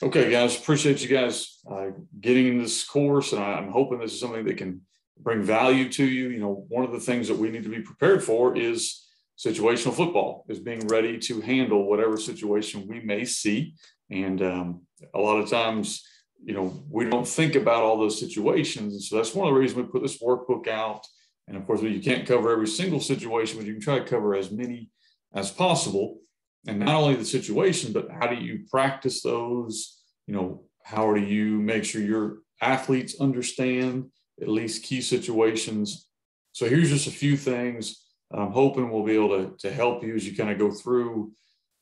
Okay, guys, appreciate you guys getting in this course, and I'm hoping this is something that can bring value to you. You know, one of the things that we need to be prepared for is situational football, is being ready to handle whatever situation we may see. And a lot of times, you know, we don't think about all those situations. And so that's one of the reasons we put this workbook out. And of course, you can't cover every single situation, but you can try to cover as many as possible. And not only the situation, but how do you practice those? You know, how do you make sure your athletes understand at least key situations? So here's just a few things I'm hoping we'll be able to help you as you kind of go through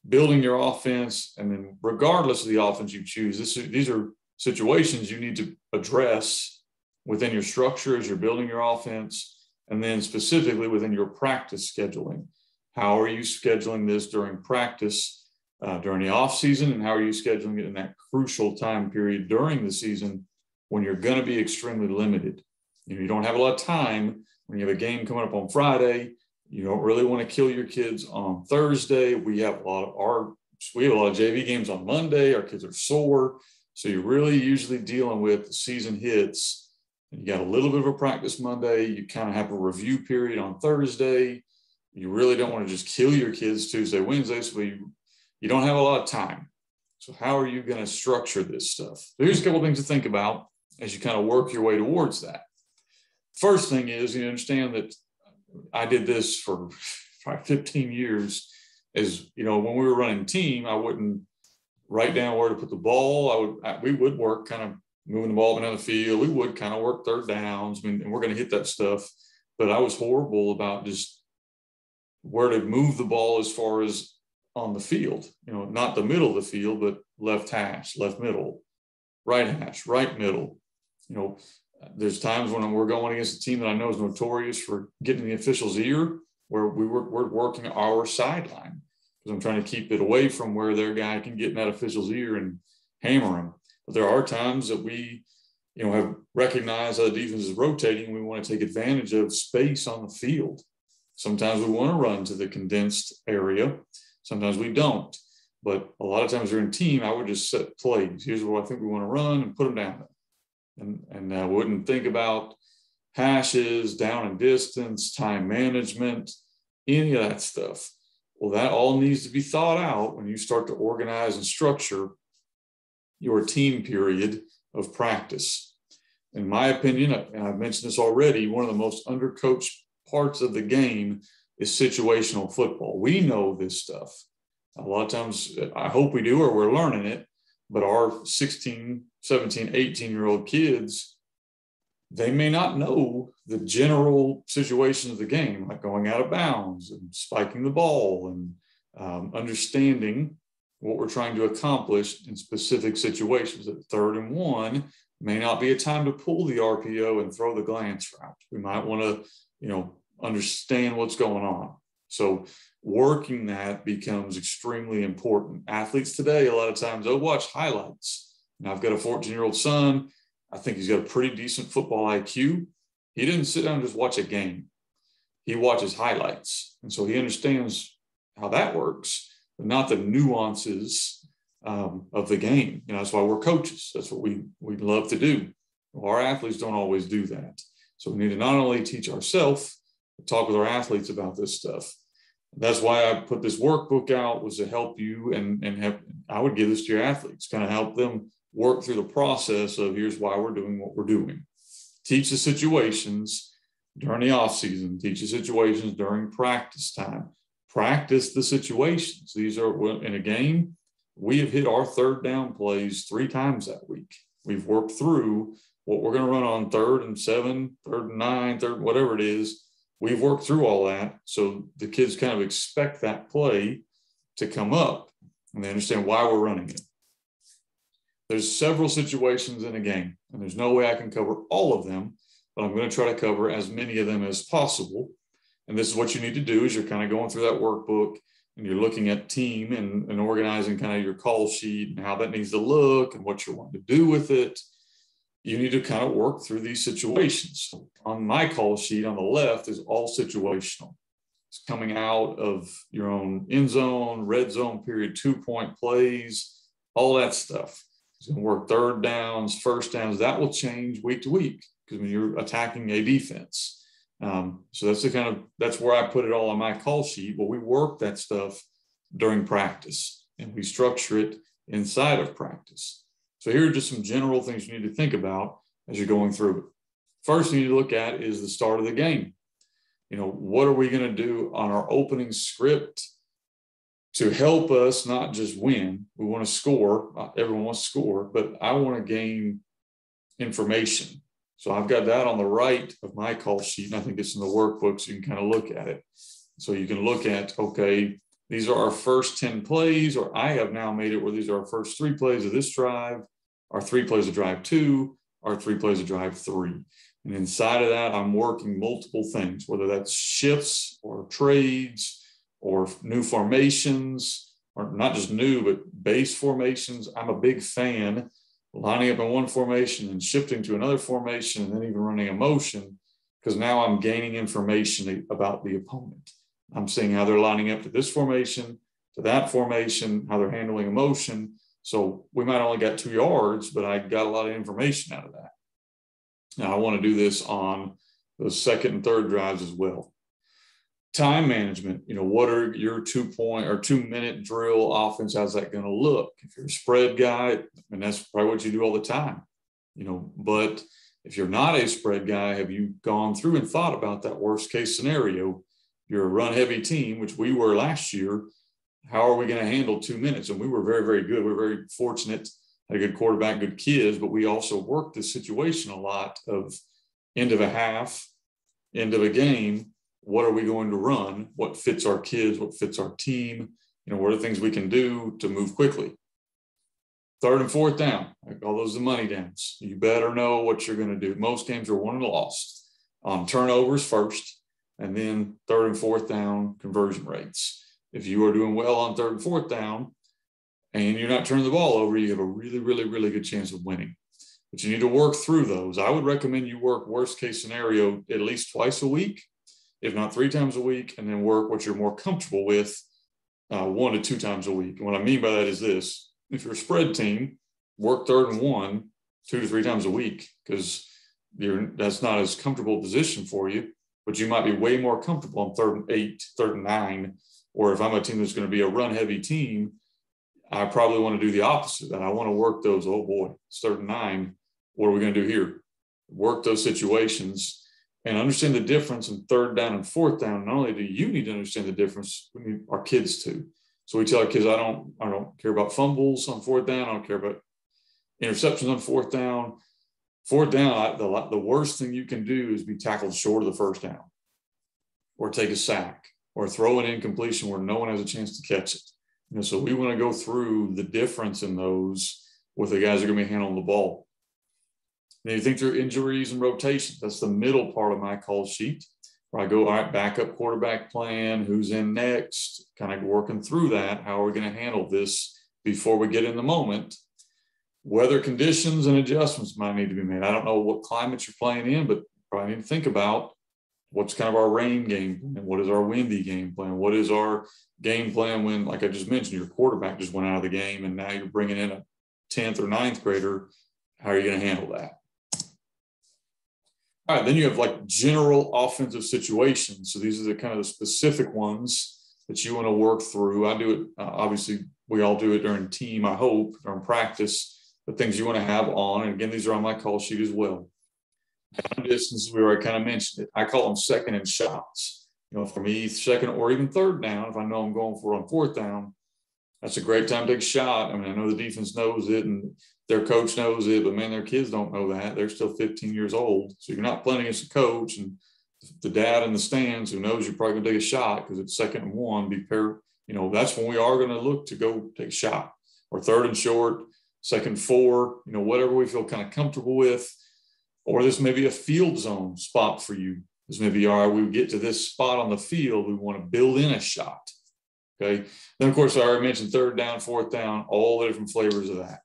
building your offense. And then regardless of the offense you choose, these are situations you need to address within your structure as you're building your offense, and then specifically within your practice scheduling. How are you scheduling this during practice, during the off season, and how are you scheduling it in that crucial time period during the season when you're going to be extremely limited? You know, you don't have a lot of time when you have a game coming up on Friday. You don't really want to kill your kids on Thursday. We have a lot of JV games on Monday. Our kids are sore, so you're really usually dealing with the season hits. And you got a little bit of a practice Monday. You kind of have a review period on Thursday. You really don't want to just kill your kids Tuesday, Wednesday, so you don't have a lot of time. So how are you going to structure this stuff? So here's a couple of things to think about as you kind of work your way towards that. First thing is, you understand that I did this for probably 15 years. Is, you know, when we were running team, I wouldn't write down where to put the ball. We would work kind of moving the ball down the field. We would kind of work third downs. I mean, and we're going to hit that stuff. But I was horrible about just where to move the ball as far as on the field, you know, not the middle of the field, but left hash, left middle, right hash, right middle. You know, there's times when we're going against a team that I know is notorious for getting the official's ear, where we're working our sideline because I'm trying to keep it away from where their guy can get in that official's ear and hammer him. But there are times that we, you know, have recognized that the defense is rotating and we want to take advantage of space on the field. Sometimes we want to run to the condensed area. Sometimes we don't. But a lot of times during team, I would just set plays. Here's what I think we want to run and put them down there. And I wouldn't think about hashes, down and distance, time management, any of that stuff. Well, that all needs to be thought out when you start to organize and structure your team period of practice. In my opinion, and I've mentioned this already, one of the most undercoached parts of the game is situational football. We know this stuff. A lot of times, I hope we do, or we're learning it, but our 16, 17, 18-year-old kids, they may not know the general situations of the game, like going out of bounds and spiking the ball and understanding what we're trying to accomplish in specific situations. At 3rd and 1 may not be a time to pull the RPO and throw the glance route. We might want to, you know, understand what's going on. So working that becomes extremely important. Athletes today, a lot of times, they'll watch highlights. And I've got a 14-year-old son. I think he's got a pretty decent football IQ. He didn't sit down and just watch a game. He watches highlights. And so he understands how that works, but not the nuances of the game. You know, that's why we're coaches. That's what we love to do. Well, our athletes don't always do that. So we need to not only teach ourselves, but talk with our athletes about this stuff. That's why I put this workbook out, was to help you and have, I would give this to your athletes, kind of help them work through the process of here's why we're doing what we're doing. Teach the situations during the off season, teach the situations during practice time, practice the situations. These are in a game. We have hit our 3rd down plays 3 times that week. We've worked through what we're going to run on 3rd and 7, 3rd and 9, 3rd, whatever it is. We've worked through all that. So the kids kind of expect that play to come up and they understand why we're running it. There's several situations in a game, and there's no way I can cover all of them, but I'm going to try to cover as many of them as possible. And this is what you need to do, is you're kind of going through that workbook and you're looking at team and organizing kind of your call sheet and how that needs to look and what you're wanting to do with it. You need to kind of work through these situations. On my call sheet on the left is all situational. It's coming out of your own end zone, red zone period, 2-point plays, all that stuff. He's going to work third downs, first downs. That will change week to week because when you're attacking a defense. So that's where I put it all on my call sheet. Well, we work that stuff during practice and we structure it inside of practice. So here are just some general things you need to think about as you're going through it. First thing you need to look at is the start of the game. What are we going to do on our opening script to help us not just win? We want to score. Everyone wants to score, but I want to gain information. So I've got that on the right of my call sheet, and I think it's in the workbook, so you can kind of look at it. So you can look at, okay, these are our first 10 plays, or I have now made it where these are our first 3 plays of this drive, our 3 plays of drive 2, our 3 plays of drive 3. And inside of that, I'm working multiple things, whether that's shifts or trades or new formations, or not just new, but base formations. I'm a big fan lining up in one formation and shifting to another formation and then even running a motion, because now I'm gaining information about the opponent. I'm seeing how they're lining up to this formation, to that formation, how they're handling a motion. So we might only got 2 yards, but I got a lot of information out of that. Now I want to do this on those second and third drives as well. Time management, what are your 2-minute drill offense? How's that going to look? If you're a spread guy, and that's probably what you do all the time, but if you're not a spread guy, have you gone through and thought about that worst case scenario? You're a run heavy team, which we were last year. How are we going to handle 2 minutes? And we were very, very good. We're very fortunate, had a good quarterback, good kids, but we also worked this situation a lot of end of a half, end of a game. What are we going to run? What fits our kids? What fits our team? What are the things we can do to move quickly? Third and fourth down, I call those the money downs. You better know what you're going to do. Most games are won and lost on turnovers first, and then third and fourth down conversion rates. If you are doing well on third and fourth down and you're not turning the ball over, you have a really, really, really good chance of winning. But you need to work through those. I would recommend you work worst case scenario at least twice a week, if not 3 times a week, and then work what you're more comfortable with 1 to 2 times a week. And what I mean by that is this: if you're a spread team, work third and 1 2 to 3 times a week, because that's not as comfortable a position for you, but you might be way more comfortable on third and 8, third and 9. Or if I'm a team that's going to be a run heavy team, I probably want to do the opposite. And I want to work those, oh boy, it's third and 9. What are we going to do here? Work those situations and understand the difference in third down and fourth down. Not only do you need to understand the difference, we need our kids to. So we tell our kids, I don't care about fumbles on fourth down. I don't care about interceptions on fourth down. Fourth down, the worst thing you can do is be tackled short of the first down, or take a sack, or throw an incompletion where no one has a chance to catch it. So we want to go through the difference in those with the guys that are going to be handling the ball. Then you think through injuries and rotations. That's the middle part of my call sheet, where I go, all right, backup quarterback plan, who's in next, kind of working through that. How are we going to handle this before we get in the moment? Weather conditions and adjustments might need to be made. I don't know what climate you're playing in, but probably need to think about what's kind of our rain game plan, what is our windy game plan, what is our game plan when, like I just mentioned, your quarterback just went out of the game and now you're bringing in a 10th or 9th grader. How are you going to handle that? All right, then you have like general offensive situations. So these are the kind of the specific ones that you want to work through. I do it, obviously, we all do it during team, I hope, during practice, the things you want to have on. And again, these are on my call sheet as well. Down distances, we already kind of mentioned it. I call them second and shots. For me, second or even third down, if I know I'm going for on fourth down, that's a great time to take a shot. I mean, I know the defense knows it and their coach knows it, but man, their kids don't know that. They're still 15 years old. So you're not playing against the coach and the dad in the stands who knows you're probably going to take a shot because it's second and 1. Be prepared. That's when we are going to look to go take a shot, or third and short, second 4, whatever we feel kind of comfortable with. Or this may be a field zone spot for you. This may be, all right, we get to this spot on the field, we want to build in a shot. Okay. Then, of course, I already mentioned third down, fourth down, all the different flavors of that.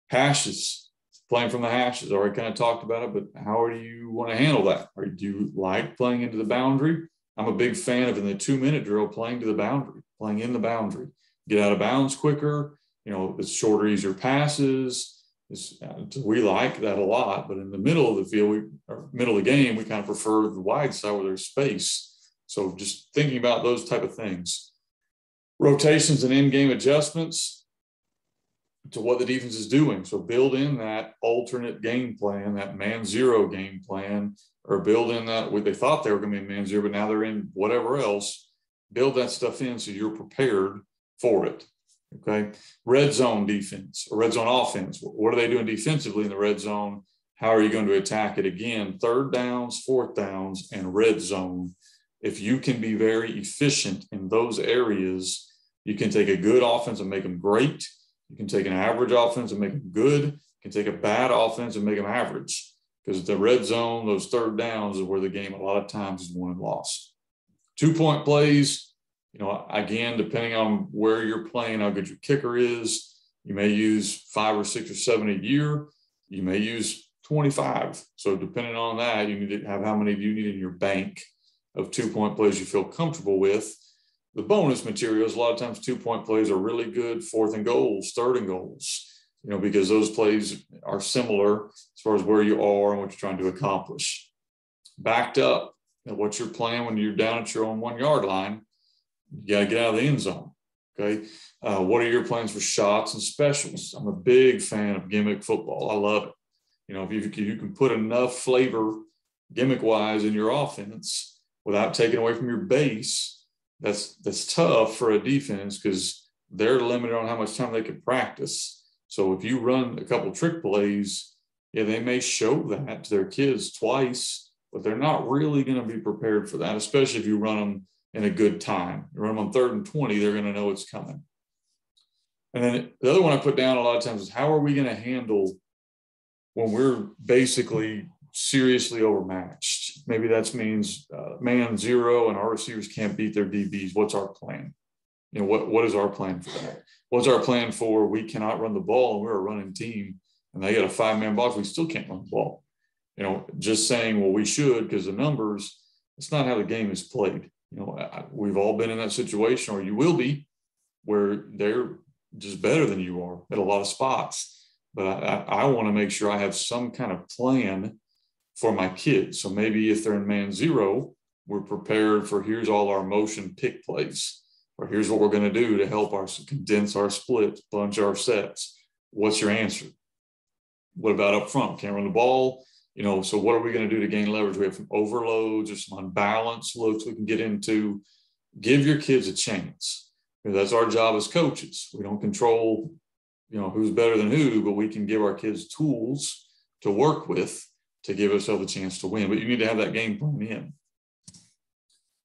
Hashes, playing from the hashes. I already kind of talked about it, but how do you want to handle that? Or do you like playing into the boundary? I'm a big fan of, in the 2-minute drill, playing to the boundary, playing in the boundary. Get out of bounds quicker, it's shorter, easier passes. We like that a lot, but in the middle of the field, middle of the game, we kind of prefer the wide side where there's space. So just thinking about those type of things. Rotations and in-game adjustments to what the defense is doing. So build in that alternate game plan, that man zero game plan, or build in that what they thought they were going to be in man zero, but now they're in whatever else. Build that stuff in so you're prepared for it. Okay. Red zone defense or red zone offense. What are they doing defensively in the red zone? How are you going to attack it? Again, third downs, fourth downs, and red zone. If you can be very efficient in those areas, you can take a good offense and make them great. You can take an average offense and make them good. You can take a bad offense and make them average. Because the red zone, those third downs is where the game a lot of times is won and lost. 2-point plays, again, depending on where you're playing, how good your kicker is, you may use 5 or 6 or 7 a year. You may use 25. So depending on that, you need to have how many do you need in your bank of 2-point plays you feel comfortable with. The bonus materials, a lot of times 2-point plays are really good, 4th and goals, 3rd and goals, because those plays are similar as far as where you are and what you're trying to accomplish. Backed up, what's your plan when you're down at your own 1-yard line? You got to get out of the end zone. Okay. What are your plans for shots and specials? I'm a big fan of gimmick football. I love it. If you can put enough flavor gimmick wise in your offense without taking away from your base, that's tough for a defense because they're limited on how much time they can practice. So if you run a couple trick plays, they may show that to their kids twice, but they're not really going to be prepared for that, especially if you run them in a good time. You run them on 3rd and 20, they're going to know it's coming. And then the other one I put down a lot of times is how are we going to handle when we're basically seriously overmatched? Maybe that means man zero and our receivers can't beat their DBs. What's our plan? What is our plan for that? What's our plan for we cannot run the ball and we're a running team and they got a 5-man box, we still can't run the ball. Just saying, well, we should because the numbers, it's not how the game is played. We've all been in that situation, or you will be, where they're just better than you are at a lot of spots. But I want to make sure I have some kind of plan for my kids. So maybe if they're in man zero, we're prepared for here's all our motion pick plays, or here's what we're going to do to help us condense our splits, bunch our sets. What's your answer? What about up front? Can't run the ball. So what are we going to do to gain leverage? We have some overloads or some unbalanced looks we can get into. Give your kids a chance. That's our job as coaches. We don't control, who's better than who, but we can give our kids tools to work with to give ourselves a chance to win. But you need to have that game plan in.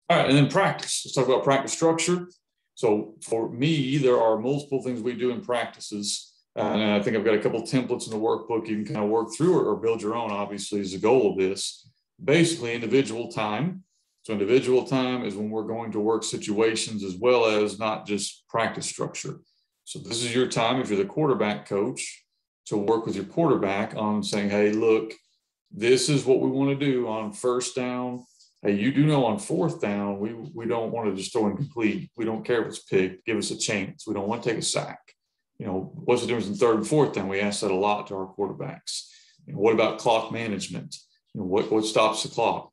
All right, and then practice. Let's talk about practice structure. So for me, there are multiple things we do in practices. And I think I've got a couple templates in the workbook you can kind of work through or build your own, obviously, is the goal of this. Basically, individual time. So individual time is when we're going to work situations as well as not just practice structure. So this is your time, if you're the quarterback coach, to work with your quarterback on saying, hey, look, this is what we want to do on 1st down. Hey, you do know on 4th down, we don't want to just throw incomplete. We don't care if it's picked. Give us a chance. We don't want to take a sack. What's the difference in 3rd and 4th down? We ask that a lot to our quarterbacks. What about clock management? What stops the clock?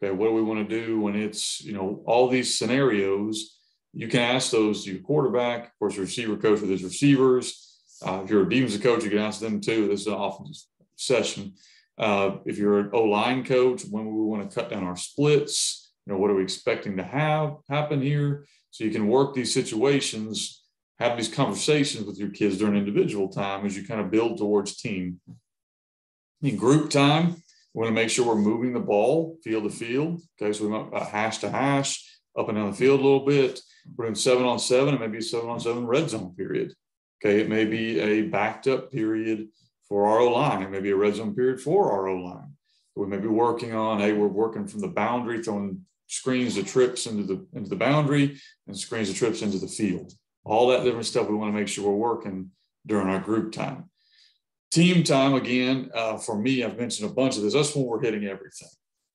Okay, what do we want to do when it's, all these scenarios? You can ask those to your quarterback. Of course, your receiver coach with his receivers. If you're a defensive coach, you can ask them too. This is an offensive session. If you're an O-line coach, when we want to cut down our splits, what are we expecting to have happen here? So you can work these situations, have these conversations with your kids during individual time as you kind of build towards team. In group time, we want to make sure we're moving the ball field to field. Okay, so we want hash to hash, up and down the field a little bit. We're doing 7-on-7, it may be a 7-on-7 red zone period. Okay, it may be a backed up period for our O-line. It may be a red zone period for our O-line. We may be working on, hey, we're working from the boundary, throwing screens to trips into the boundary and screens to trips into the field. All that different stuff we want to make sure we're working during our group time. Team time, again, for me, I've mentioned a bunch of this. That's when we're hitting everything.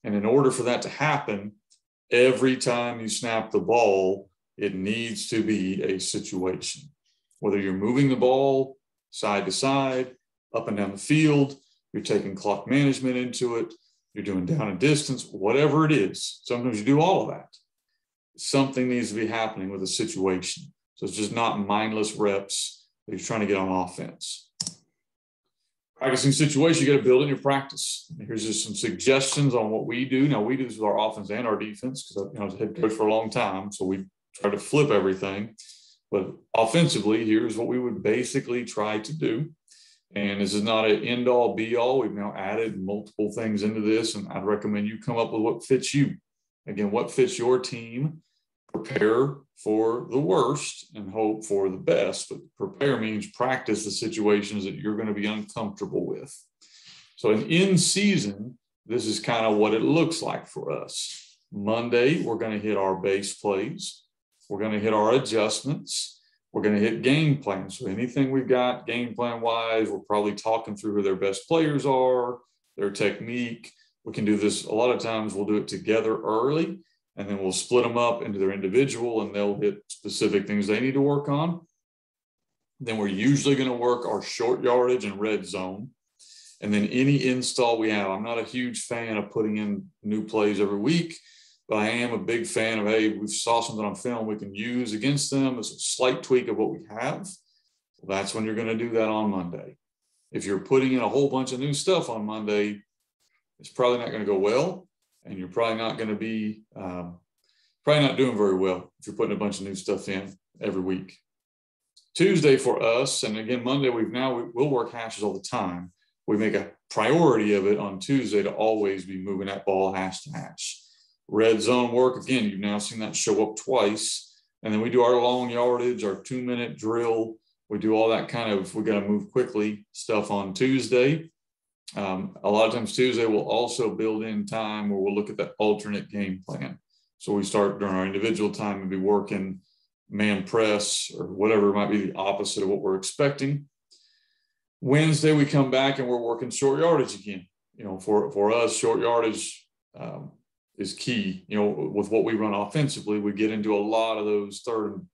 And in order for that to happen, every time you snap the ball, it needs to be a situation. whether you're moving the ball side to side, up and down the field, you're taking clock management into it, you're doing down and distance, whatever it is. Sometimes you do all of that. Something needs to be happening with a situation. So it's just not mindless reps that you're trying to get on offense. Practicing situation, you got to build in your practice. Here's just some suggestions on what we do. Now, we do this with our offense and our defense because I was a head coach for a long time, so we try to flip everything. But offensively, here's what we would basically try to do. And this is not an end-all, be-all. We've now added multiple things into this, and I'd recommend you come up with what fits you. Again, what fits your team. Prepare for the worst and hope for the best. But prepare means practice the situations that you're going to be uncomfortable with. So in season, this is kind of what it looks like for us. Monday, we're going to hit our base plays. We're going to hit our adjustments. We're going to hit game plan. So anything we've got game plan wise, we're probably talking through who their best players are, their technique. We can do this. A lot of times we'll do it together early, and then we'll split them up into their individual, and they'll hit specific things they need to work on. Then we're usually going to work our short yardage and red zone. And then any install we have. I'm not a huge fan of putting in new plays every week, but I am a big fan of, hey, we saw something on film we can use against them as a slight tweak of what we have. Well, that's when you're going to do that on Monday. If you're putting in a whole bunch of new stuff on Monday, it's probably not going to go well, and you're probably not going to be probably not doing very well if you're putting a bunch of new stuff in every week. Tuesday for us, and again, Monday, we'll work hashes all the time. We make a priority of it on Tuesday to always be moving that ball hash to hash. Red zone work, again, you've now seen that show up twice. And then we do our long yardage, our 2-minute drill. We do all that kind of, we got to move quickly stuff on Tuesday. A lot of times Tuesday we'll also build in time where we'll look at that alternate game plan. So we start during our individual time and be working man press or whatever might be the opposite of what we're expecting. Wednesday we come back and we're working short yardage again. You know, for us, short yardage is key. You know, with what we run offensively, we get into a lot of those 3rd and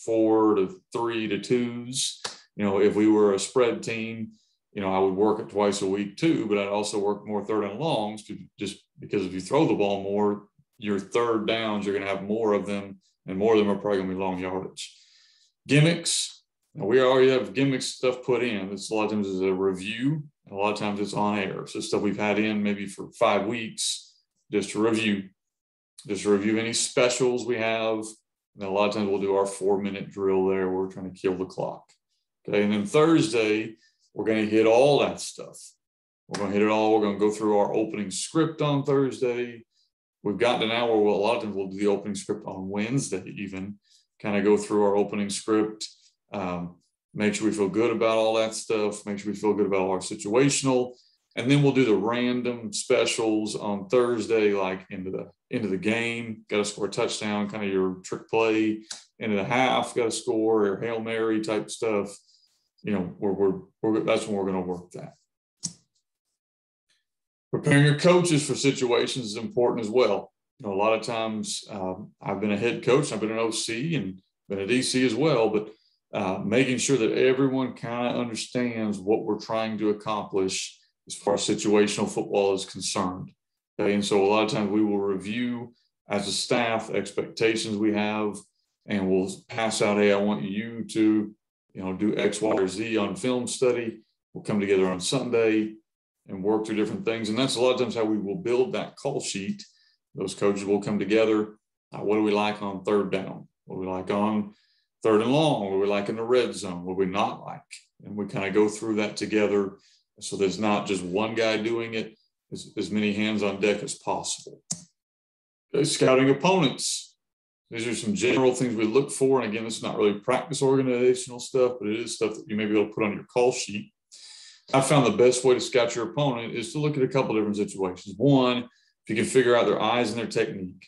4 to 3 to 2s. You know, if we were a spread team, you know, I would work it twice a week too, but I'd also work more 3rd and longs just because if you throw the ball more, your 3rd downs, you're going to have more of them, and more of them are probably going to be long yardage. Gimmicks. Now, we already have gimmick stuff put in. It's a lot of times it's a review, and a lot of times it's on air. So stuff we've had in maybe for 5 weeks. Just to review any specials we have. And a lot of times we'll do our 4-minute drill there where we're trying to kill the clock. Okay, and then Thursday, we're going to hit all that stuff. We're going to hit it all. We're going to go through our opening script on Thursday. We've gotten to now where a lot of times we'll do the opening script on Wednesday even, kind of go through our opening script, make sure we feel good about all that stuff, make sure we feel good about our situational. And then we'll do the random specials on Thursday, like into the game. Got to score a touchdown, kind of your trick play. Into the half, got to score, or Hail Mary type stuff. You know, that's when we're going to work that. Preparing your coaches for situations is important as well. You know, a lot of times I've been a head coach, I've been an OC, and been a DC as well. But making sure that everyone kind of understands what we're trying to accomplish as far as situational football is concerned. Okay, and so a lot of times we will review as a staff expectations we have, and we'll pass out, hey, I want you to, you know, do X, Y, or Z on film study. We'll come together on Sunday and work through different things. And that's a lot of times how we will build that call sheet. Those coaches will come together. What do we like on 3rd down? What do we like on 3rd and long? What do we like in the red zone? What do we not like? And we kind of go through that together. So there's not just one guy doing it, as many hands on deck as possible. Okay, scouting opponents. These are some general things we look for. And again, this is not really practice organizational stuff, but it is stuff that you may be able to put on your call sheet. I found the best way to scout your opponent is to look at a couple of different situations. One, if you can figure out their eyes and their technique,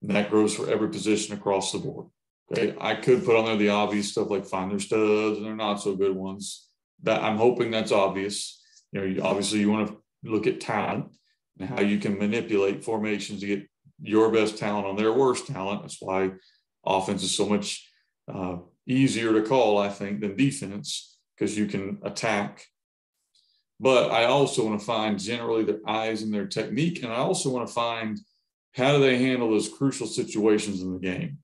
and that goes for every position across the board. Okay, I could put on there the obvious stuff like find their studs and their not so good ones. That I'm hoping that's obvious. You know, obviously you want to look at talent and how you can manipulate formations to get your best talent on their worst talent. That's why offense is so much easier to call, I think, than defense because you can attack. But I also want to find generally their eyes and their technique. And I also want to find how do they handle those crucial situations in the game.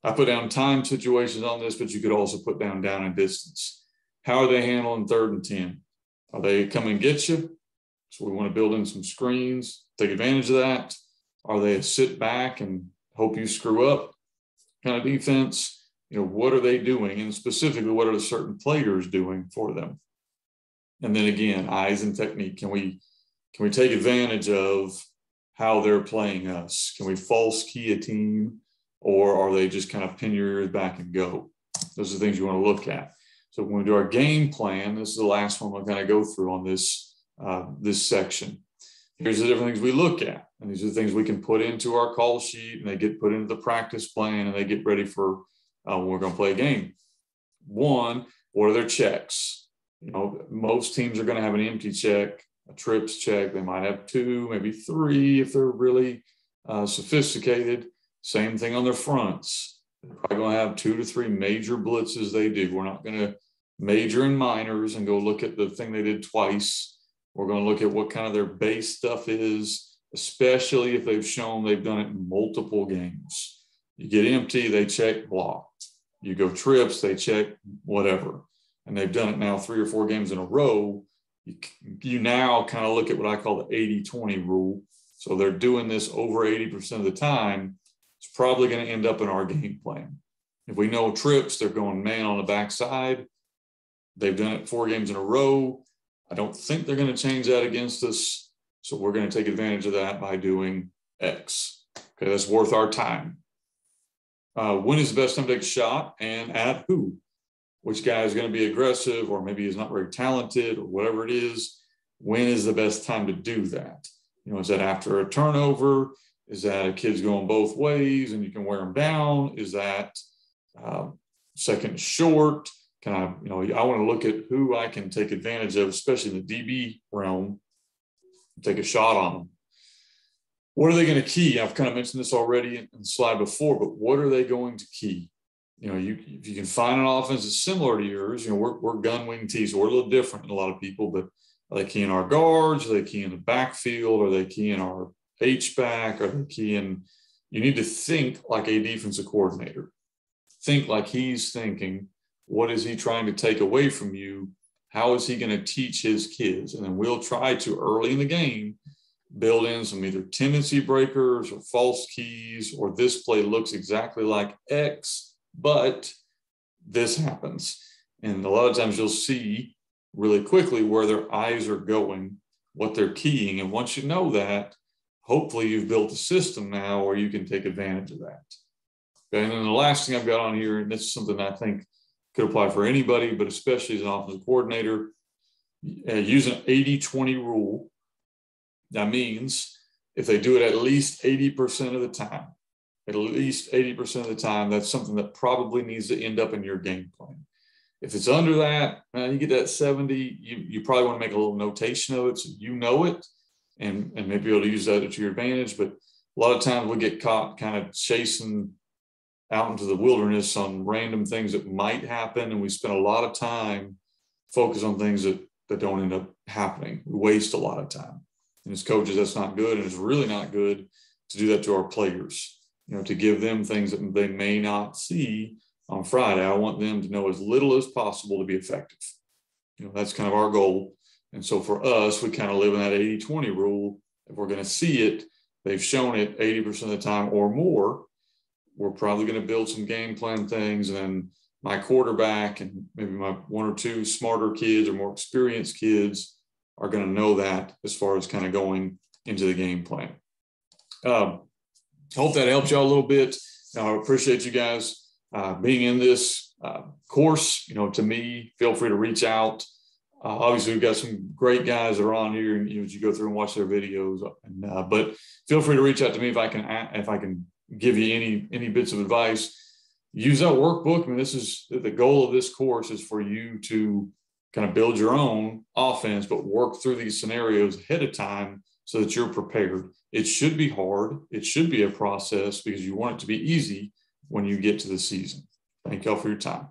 I put down time situations on this, but you could also put down and distance. How are they handling 3rd and 10? Are they come and get you? So we want to build in some screens, take advantage of that. Are they a sit back and hope you screw up kind of defense? What are they doing? And specifically, what are the certain players doing for them? And then again, eyes and technique. Can we take advantage of how they're playing us? Can we false key a team, or are they just kind of pin your ears back and go? Those are the things you want to look at. So when we do our game plan, this is the last one we'll kind of go through on this section. Here's the different things we look at. And these are the things we can put into our call sheet, and they get put into the practice plan, and they get ready for when we're going to play a game. One, what are their checks? Most teams are going to have an empty check, a trips check. They might have 2, maybe 3 if they're really sophisticated. Same thing on their fronts. They're probably going to have 2 to 3 major blitzes they do. We're not going to major and minors and go look at the thing they did twice. We're going to look at what kind of their base stuff is, especially if they've shown they've done it in multiple games. You get empty, they check block. You go trips, they check whatever. And they've done it now 3 or 4 games in a row. You now kind of look at what I call the 80-20 rule. So they're doing this over 80% of the time. It's probably going to end up in our game plan. If we know trips, they're going man on the backside. They've done it 4 games in a row. I don't think they're going to change that against us. So we're going to take advantage of that by doing X. Okay, that's worth our time. When is the best time to take a shot, and at who? Which guy is going to be aggressive, or maybe he's not very talented, or whatever it is. When is the best time to do that? Is that after a turnover? Is that a kid's going both ways and you can wear them down? Is that second short? Can I want to look at who I can take advantage of, especially in the DB realm, take a shot on them. What are they going to key? I've kind of mentioned this already in the slide before, but what are they going to key? If you can find an offense that's similar to yours, we're gun wing T, so we're a little different than a lot of people, but are they keying our guards? Are they keying the backfield? Are they keying our H-back? Are they keying? You need to think like a defensive coordinator. Think like he's thinking, what is he trying to take away from you? How is he going to teach his kids? And then we'll try to, early in the game, build in some either tendency breakers or false keys, or this play looks exactly like X, but this happens. And a lot of times you'll see really quickly where their eyes are going, what they're keying. And once you know that, hopefully you've built a system now where you can take advantage of that. Okay, and then the last thing I've got on here, and this is something I think could apply for anybody, but especially as an offensive coordinator, use an 80-20 rule. That means if they do it at least 80% of the time, that's something that probably needs to end up in your game plan. If it's under that, you get that 70, you probably want to make a little notation of it so you know it and maybe be able to use that to your advantage. But a lot of times we get caught kind of chasing out into the wilderness on random things that might happen, and we spend a lot of time focused on things that don't end up happening. We waste a lot of time. And as coaches, that's not good, and it's really not good to do that to our players, to give them things that they may not see on Friday. I want them to know as little as possible to be effective. That's kind of our goal. And so for us, we kind of live in that 80-20 rule. If we're going to see it, they've shown it 80% of the time or more, we're probably going to build some game plan things. And then my quarterback and maybe my 1 or 2 smarter kids or more experienced kids are going to know that as far as kind of going into the game plan. Hope that helps y'all a little bit. I appreciate you guys being in this course. To me, feel free to reach out. Obviously, we've got some great guys that are on here, and as you go through and watch their videos. But feel free to reach out to me if I can give you any bits of advice. Use that workbook. I mean, this is the goal of this course is for you to kind of build your own offense, but work through these scenarios ahead of time so that you're prepared. It should be hard. It should be a process because you want it to be easy when you get to the season. Thank y'all for your time.